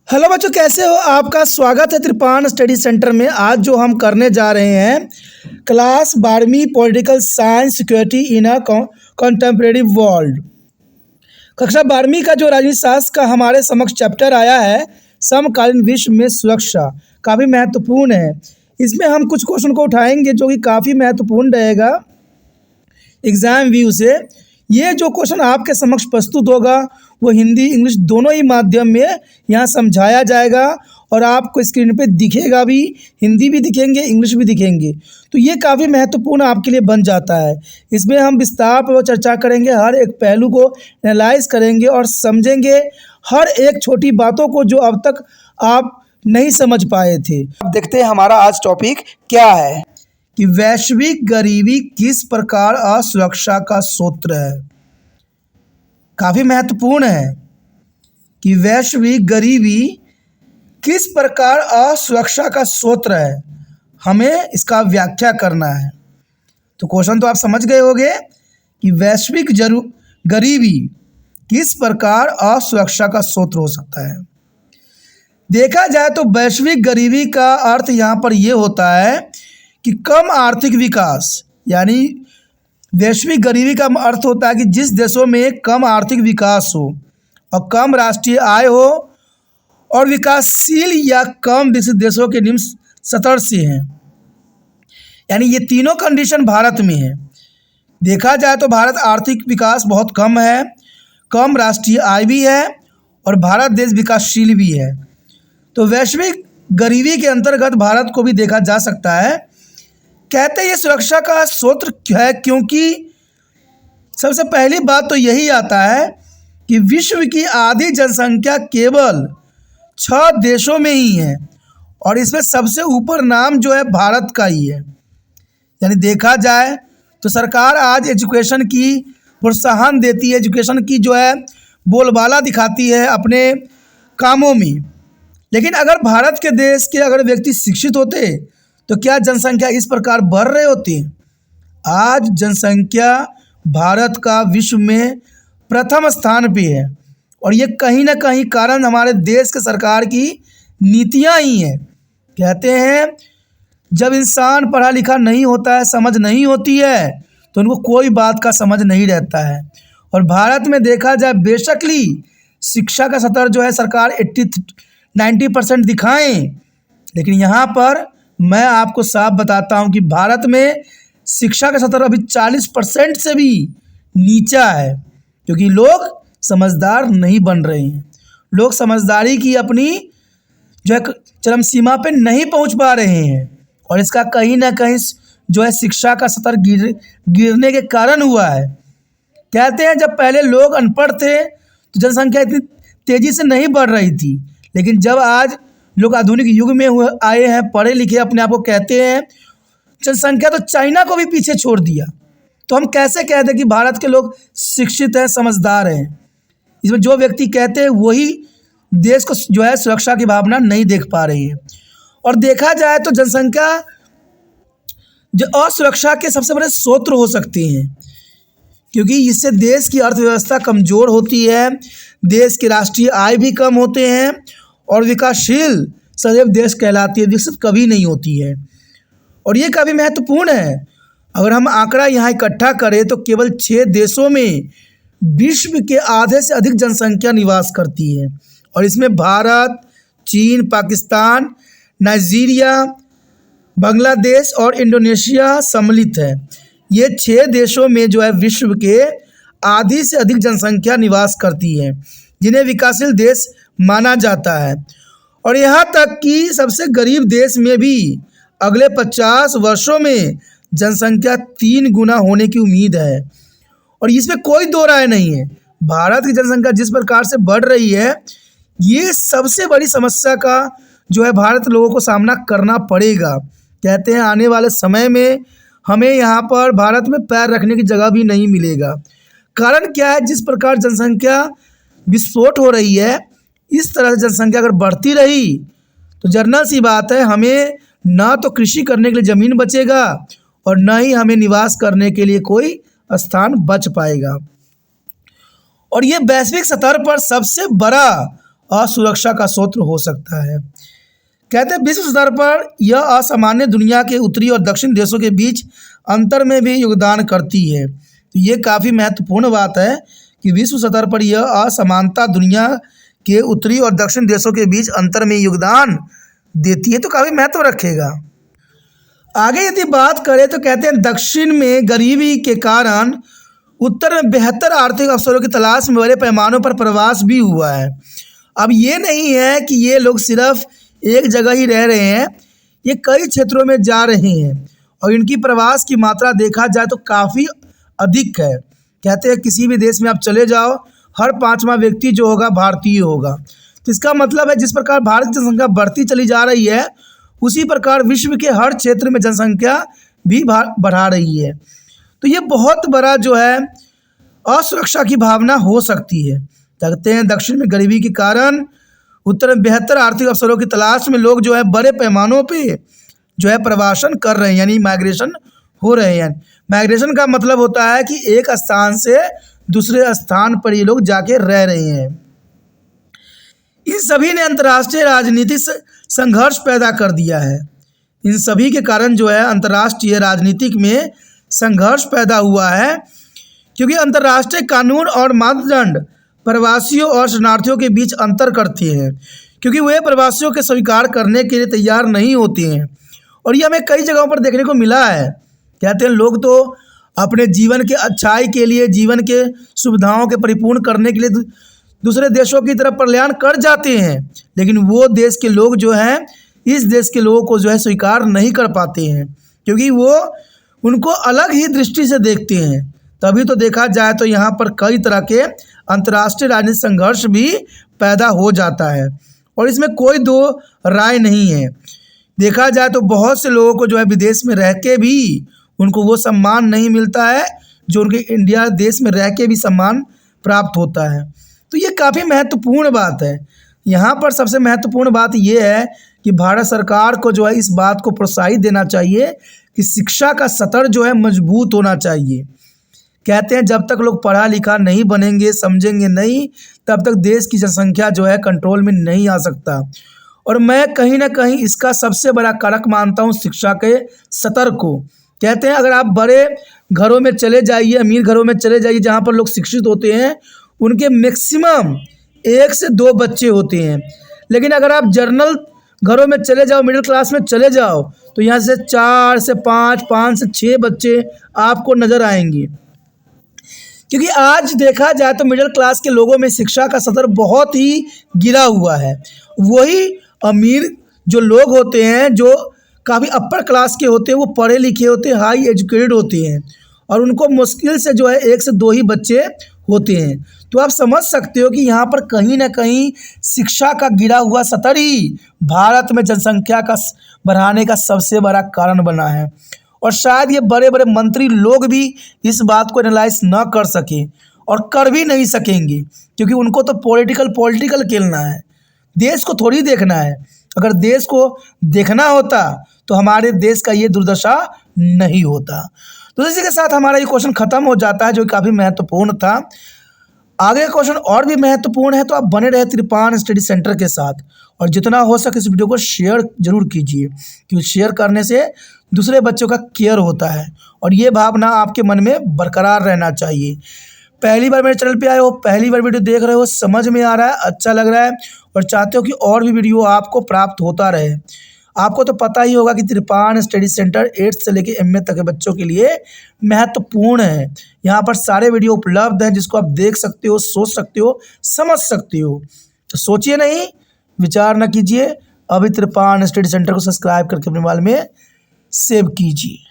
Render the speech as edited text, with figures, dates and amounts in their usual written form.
Hello बच्चों, कैसे हो? आपका स्वागत है त्रिपान स्टडी सेंटर में। आज जो हम करने जा रहे हैं क्लास 12वीं political science security in a contemporary world. कक्षा 12वीं का जो राजनीति शास्त्र का हमारे समक्ष चैप्टर आया है समकालीन विश्व में सुरक्षा, काफ़ी महत्वपूर्ण है। इसमें हम कुछ क्वेश्चन को उठाएंगे जो कि काफ़ी महत्वपूर्ण रहेगा एग्ज़ाम व्यू से। ये जो क्वेश्चन आपके समक्ष प्रस्तुत होगा वो हिंदी इंग्लिश दोनों ही माध्यम में यहाँ समझाया जाएगा और आपको स्क्रीन पे दिखेगा भी, हिंदी भी दिखेंगे इंग्लिश भी दिखेंगे। तो ये काफ़ी महत्वपूर्ण आपके लिए बन जाता है। इसमें हम विस्तार पर चर्चा करेंगे, हर एक पहलू को एनालाइज करेंगे और समझेंगे हर एक छोटी बातों को जो अब तक आप नहीं समझ पाए थे। अब देखते हैं हमारा आज टॉपिक क्या है कि वैश्विक गरीबी किस प्रकार असुरक्षा का सूत्र है। काफ़ी महत्वपूर्ण है कि वैश्विक गरीबी किस प्रकार असुरक्षा का सूत्र है, हमें इसका व्याख्या करना है। तो क्वेश्चन तो आप समझ गए होंगे कि वैश्विक गरीबी किस प्रकार असुरक्षा का सूत्र हो सकता है। देखा जाए तो वैश्विक गरीबी का अर्थ यहाँ पर यह होता है कि कम आर्थिक विकास, यानी वैश्विक गरीबी का अर्थ होता है कि जिस देशों में कम आर्थिक विकास हो और कम राष्ट्रीय आय हो और विकासशील या कम विकसित देशों के निम्न स्तर से हैं, यानी ये तीनों कंडीशन भारत में है। देखा जाए तो भारत आर्थिक विकास बहुत कम है, कम राष्ट्रीय आय भी है और भारत देश विकासशील भी है। तो वैश्विक गरीबी के अंतर्गत भारत को भी देखा जा सकता है। कहते हैं ये सुरक्षा का सूत्र है क्योंकि सबसे पहली बात तो यही आता है कि विश्व की आधी जनसंख्या केवल 6 देशों में ही है और इसमें सबसे ऊपर नाम जो है भारत का ही है। यानी देखा जाए तो सरकार आज एजुकेशन की प्रोत्साहन देती है, एजुकेशन की जो है बोलबाला दिखाती है अपने कामों में। लेकिन अगर भारत के देश के अगर व्यक्ति शिक्षित होते तो क्या जनसंख्या इस प्रकार बढ़ रहे होती? आज जनसंख्या भारत का विश्व में प्रथम स्थान पे है और ये कहीं ना कहीं कारण हमारे देश के सरकार की नीतियां ही हैं। कहते हैं जब इंसान पढ़ा लिखा नहीं होता है, समझ नहीं होती है, तो उनको कोई बात का समझ नहीं रहता है। और भारत में देखा जाए बेशकली शिक्षा का स्तर जो है सरकार 80-90% दिखाएं, लेकिन यहाँ पर मैं आपको साफ बताता हूँ कि भारत में शिक्षा का स्तर अभी 40% से भी नीचा है, क्योंकि लोग समझदार नहीं बन रहे हैं। लोग समझदारी की अपनी जो है चरम सीमा पे नहीं पहुँच पा रहे हैं और इसका कहीं ना कहीं जो है शिक्षा का स्तर गिरने के कारण हुआ है। कहते हैं जब पहले लोग अनपढ़ थे तो जनसंख्या इतनी तेज़ी से नहीं बढ़ रही थी, लेकिन जब आज लोग आधुनिक युग में आए हैं, पढ़े लिखे अपने आप को कहते हैं, जनसंख्या तो चाइना को भी पीछे छोड़ दिया। तो हम कैसे कहते हैं कि भारत के लोग शिक्षित हैं, समझदार हैं? इसमें जो व्यक्ति कहते हैं वही देश को जो है सुरक्षा की भावना नहीं देख पा रही है। और देखा जाए तो जनसंख्या जो असुरक्षा के सबसे बड़े स्रोत हो सकती हैं, क्योंकि इससे देश की अर्थव्यवस्था कमज़ोर होती है, देश की राष्ट्रीय आय भी कम होते हैं और विकासशील सदैव देश कहलाती है, विकसित कभी नहीं होती है। और ये काफ़ी महत्वपूर्ण है। अगर हम आंकड़ा यहाँ इकट्ठा करें तो केवल 6 देशों में विश्व के आधे से अधिक जनसंख्या निवास करती है और इसमें भारत, चीन, पाकिस्तान, नाइजीरिया, बांग्लादेश और इंडोनेशिया सम्मिलित है। ये 6 देशों में जो है विश्व के आधी से अधिक जनसंख्या निवास करती है, जिन्हें विकासशील देश माना जाता है। और यहाँ तक कि सबसे गरीब देश में भी अगले 50 वर्षों में जनसंख्या 3 गुना होने की उम्मीद है और इसमें कोई दो राय नहीं है। भारत की जनसंख्या जिस प्रकार से बढ़ रही है, ये सबसे बड़ी समस्या का जो है भारत लोगों को सामना करना पड़ेगा। कहते हैं आने वाले समय में हमें यहाँ पर भारत में पैर रखने की जगह भी नहीं मिलेगा। कारण क्या है? जिस प्रकार जनसंख्या विस्फोट हो रही है, इस तरह से जनसंख्या अगर बढ़ती रही तो जनरल सी बात है, हमें ना तो कृषि करने के लिए ज़मीन बचेगा और ना ही हमें निवास करने के लिए कोई स्थान बच पाएगा। और ये वैश्विक स्तर पर सबसे बड़ा असुरक्षा का स्रोत हो सकता है। कहते हैं विश्व स्तर पर यह असामान्य दुनिया के उत्तरी और दक्षिण देशों के बीच अंतर में भी योगदान करती है। तो ये काफ़ी महत्वपूर्ण बात है कि विश्व स्तर पर यह असमानता दुनिया के उत्तरी और दक्षिण देशों के बीच अंतर में योगदान देती है, तो काफ़ी महत्व रखेगा। आगे यदि बात करें तो कहते हैं दक्षिण में गरीबी के कारण उत्तर में बेहतर आर्थिक अवसरों की तलाश में बड़े पैमानों पर प्रवास भी हुआ है। अब ये नहीं है कि ये लोग सिर्फ एक जगह ही रह रहे हैं, ये कई क्षेत्रों में जा रहे हैं और इनकी प्रवास की मात्रा देखा जाए तो काफ़ी अधिक है। कहते हैं किसी भी देश में आप चले जाओ, हर 5वां व्यक्ति जो होगा भारतीय होगा। तो इसका मतलब है जिस प्रकार भारत की जनसंख्या बढ़ती चली जा रही है, उसी प्रकार विश्व के हर क्षेत्र में जनसंख्या भी बढ़ा रही है। तो ये बहुत बड़ा जो है असुरक्षा की भावना हो सकती है। कहते हैं दक्षिण में गरीबी के कारण उत्तर में बेहतर आर्थिक अवसरों की तलाश में लोग जो है बड़े पैमानों पे जो है प्रवासन कर रहे हैं, यानी माइग्रेशन हो रहे हैं। माइग्रेशन का मतलब होता है कि एक स्थान से दूसरे स्थान पर ये लोग जाके रह रहे हैं। इन सभी ने अंतर्राष्ट्रीय राजनीतिक संघर्ष पैदा कर दिया है। इन सभी के कारण जो है अंतर्राष्ट्रीय राजनीतिक में संघर्ष पैदा हुआ है, क्योंकि अंतर्राष्ट्रीय कानून और मानदंड प्रवासियों और शरणार्थियों के बीच अंतर करते हैं, क्योंकि वे प्रवासियों के स्वीकार करने के लिए तैयार नहीं होते हैं। और ये हमें कई जगहों पर देखने को मिला है। कहते हैं लोग तो अपने जीवन के अच्छाई के लिए, जीवन के सुविधाओं के परिपूर्ण करने के लिए दूसरे देशों की तरफ पलायन कर जाते हैं, लेकिन वो देश के लोग जो हैं इस देश के लोगों को जो है स्वीकार नहीं कर पाते हैं, क्योंकि वो उनको अलग ही दृष्टि से देखते हैं। तभी तो देखा जाए तो यहाँ पर कई तरह के अंतर्राष्ट्रीय राजनीतिक संघर्ष भी पैदा हो जाता है और इसमें कोई दो राय नहीं है। देखा जाए तो बहुत से लोगों को जो है विदेश में रह के भी उनको वो सम्मान नहीं मिलता है जो उनके इंडिया देश में रह के भी सम्मान प्राप्त होता है। तो ये काफ़ी महत्वपूर्ण बात है। यहाँ पर सबसे महत्वपूर्ण बात ये है कि भारत सरकार को जो है इस बात को प्रोत्साहित देना चाहिए कि शिक्षा का स्तर जो है मजबूत होना चाहिए। कहते हैं जब तक लोग पढ़ा लिखा नहीं बनेंगे, समझेंगे नहीं, तब तक देश की जनसंख्या जो है कंट्रोल में नहीं आ सकता। और मैं कहीं ना कहीं इसका सबसे बड़ा कारक मानता हूँ शिक्षा के स्तर को। कहते हैं अगर आप बड़े घरों में चले जाइए, अमीर घरों में चले जाइए जहाँ पर लोग शिक्षित होते हैं, उनके मैक्सिमम 1 से 2 बच्चे होते हैं। लेकिन अगर आप जनरल घरों में चले जाओ, मिडिल क्लास में चले जाओ, तो यहाँ से 4 से 5, 5 से 6 बच्चे आपको नज़र आएंगे। क्योंकि आज देखा जाए तो मिडिल क्लास के लोगों में शिक्षा का स्तर बहुत ही गिरा हुआ है। वही अमीर जो लोग होते हैं, जो काफ़ी अपर क्लास के होते हैं, वो पढ़े लिखे होते हैं, हाई एजुकेटेड होते हैं और उनको मुश्किल से जो है 1 से 2 ही बच्चे होते हैं। तो आप समझ सकते हो कि यहाँ पर कहीं ना कहीं शिक्षा का गिरा हुआ स्तर ही भारत में जनसंख्या का बढ़ाने का सबसे बड़ा कारण बना है। और शायद ये बड़े बड़े मंत्री लोग भी इस बात को एनालाइज ना कर सके और कर भी नहीं सकेंगे, क्योंकि उनको तो पॉलिटिकल खेलना है, देश को थोड़ी देखना है। अगर देश को देखना होता तो हमारे देश का ये दुर्दशा नहीं होता। तो इसी के साथ हमारा ये क्वेश्चन ख़त्म हो जाता है, जो काफ़ी महत्वपूर्ण था। आगे का क्वेश्चन और भी महत्वपूर्ण है, तो आप बने रहे त्रिपान स्टडी सेंटर के साथ और जितना हो सके इस वीडियो को शेयर जरूर कीजिए, क्योंकि शेयर करने से दूसरे बच्चों का केयर होता है और ये भावना आपके मन में बरकरार रहना चाहिए। पहली बार मेरे चैनल पे आए हो, पहली बार वीडियो देख रहे हो, समझ में आ रहा है, अच्छा लग रहा है और चाहते हो कि और भी वीडियो आपको प्राप्त होता रहे। आपको तो पता ही होगा कि त्रिपान स्टडी सेंटर 8th से लेकर MA तक के बच्चों के लिए महत्वपूर्ण है। यहाँ पर सारे वीडियो उपलब्ध हैं जिसको आप देख सकते हो, सोच सकते हो, समझ सकते हो। तो सोचिए नहीं, विचार न कीजिए, अभी त्रिपान स्टडी सेंटर को सब्सक्राइब करके अपने मोबाइल में सेव कीजिए।